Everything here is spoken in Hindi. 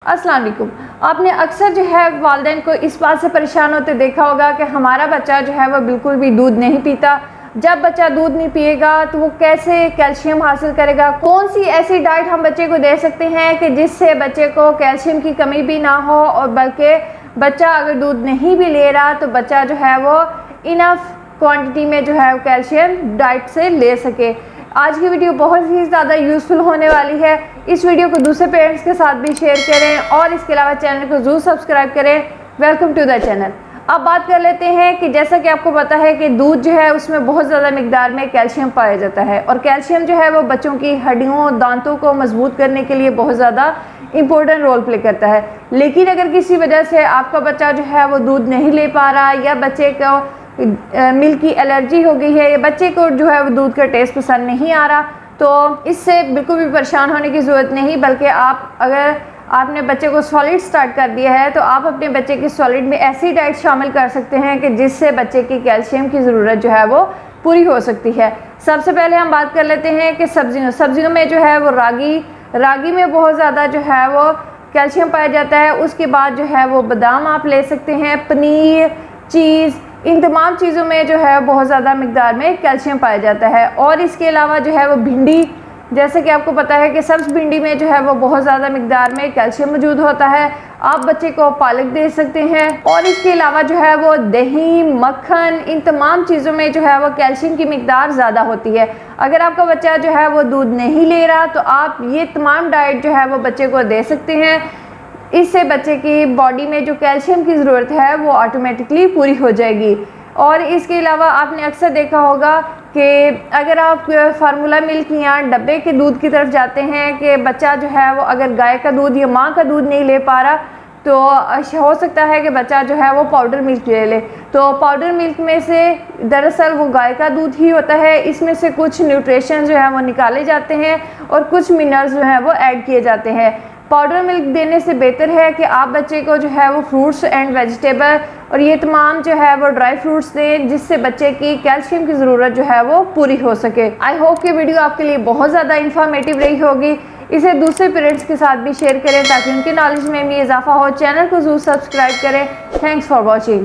अस्सलाम वालेकुम। आपने अक्सर जो है वालिदैन को इस बात से परेशान होते देखा होगा कि हमारा बच्चा जो है वो बिल्कुल भी दूध नहीं पीता। जब बच्चा दूध नहीं पिएगा तो वो कैसे कैल्शियम हासिल करेगा? कौन सी ऐसी डाइट हम बच्चे को दे सकते हैं कि जिससे बच्चे को कैल्शियम की कमी भी ना हो, और बल्कि बच्चा अगर दूध नहीं भी ले रहा तो बच्चा जो है वो इनफ क्वांटिटी में जो है कैल्शियम डाइट से ले सके। आज की वीडियो बहुत ही ज़्यादा यूज़फुल होने वाली है। इस वीडियो को दूसरे पेरेंट्स के साथ भी शेयर करें और इसके अलावा चैनल को ज़रूर सब्सक्राइब करें। Welcome to the channel. अब बात कर लेते हैं कि जैसा कि आपको पता है कि दूध जो है उसमें बहुत ज़्यादा मिकदार में कैल्शियम पाया जाता है, और कैल्शियम जो है वो बच्चों की हड्डियों दांतों को मजबूत करने के लिए बहुत ज़्यादा इंपॉर्टेंट रोल प्ले करता है। लेकिन अगर किसी वजह से आपका बच्चा जो है वो दूध नहीं ले पा रहा, या बच्चे को मिल्क की एलर्जी हो गई है, या बच्चे को जो है वो दूध का टेस्ट पसंद नहीं आ रहा, तो इससे बिल्कुल भी परेशान होने की ज़रूरत नहीं। बल्कि अगर आपने बच्चे को सॉलिड स्टार्ट कर दिया है तो आप अपने बच्चे की सॉलिड में ऐसी डाइट शामिल कर सकते हैं कि जिससे बच्चे की कैल्शियम की ज़रूरत जो है वो पूरी हो सकती है। सबसे पहले हम बात कर लेते हैं कि सब्जियों में जो है वो रागी में बहुत ज़्यादा जो है वो कैल्शियम पाया जाता है। उसके बाद जो है वो बादाम आप ले सकते हैं, पनीर, चीज़, इन तमाम चीज़ों में जो है बहुत ज़्यादा मिकदार में कैल्शियम पाया जाता है। और इसके अलावा जो है वो भिंडी, जैसे कि आपको पता है कि सब्ज़ भिंडी में जो है वो बहुत ज़्यादा मिकदार में कैल्शियम मौजूद होता है। आप बच्चे को पालक दे सकते हैं। और इसके अलावा जो है वो दही, मक्खन, इन तमाम चीज़ों में जो है वो कैल्शियम की मिकदार ज़्यादा होती है। अगर आपका बच्चा जो है वो दूध नहीं ले रहा तो आप ये तमाम डाइट जो है वो बच्चे को दे सकते हैं। इससे बच्चे की बॉडी में जो कैल्शियम की ज़रूरत है वो ऑटोमेटिकली पूरी हो जाएगी। और इसके अलावा आपने अक्सर देखा होगा कि अगर आप फार्मूला मिल्क या डब्बे के दूध की तरफ जाते हैं कि बच्चा जो है वो अगर गाय का दूध या माँ का दूध नहीं ले पा रहा, तो हो सकता है कि बच्चा जो है वो पाउडर मिल्क ले ले। तो पाउडर मिल्क में से दरअसल वो गाय का दूध ही होता है। इसमें से कुछ न्यूट्रिशन जो है वो निकाले जाते हैं और कुछ मिनरल्स जो है वो ऐड किए जाते हैं। पाउडर मिल्क देने से बेहतर है कि आप बच्चे को जो है वो फ्रूट्स एंड वेजिटेबल और ये तमाम जो है वो ड्राई फ्रूट्स दें, जिससे बच्चे की कैल्शियम की ज़रूरत जो है वो पूरी हो सके। आई होप कि वीडियो आपके लिए बहुत ज़्यादा इन्फॉर्मेटिव रही होगी। इसे दूसरे पेरेंट्स के साथ भी शेयर करें ताकि उनकी नॉलेज में भी इजाफा हो। चैनल को ज़रूर सब्सक्राइब करें। Thanks for watching.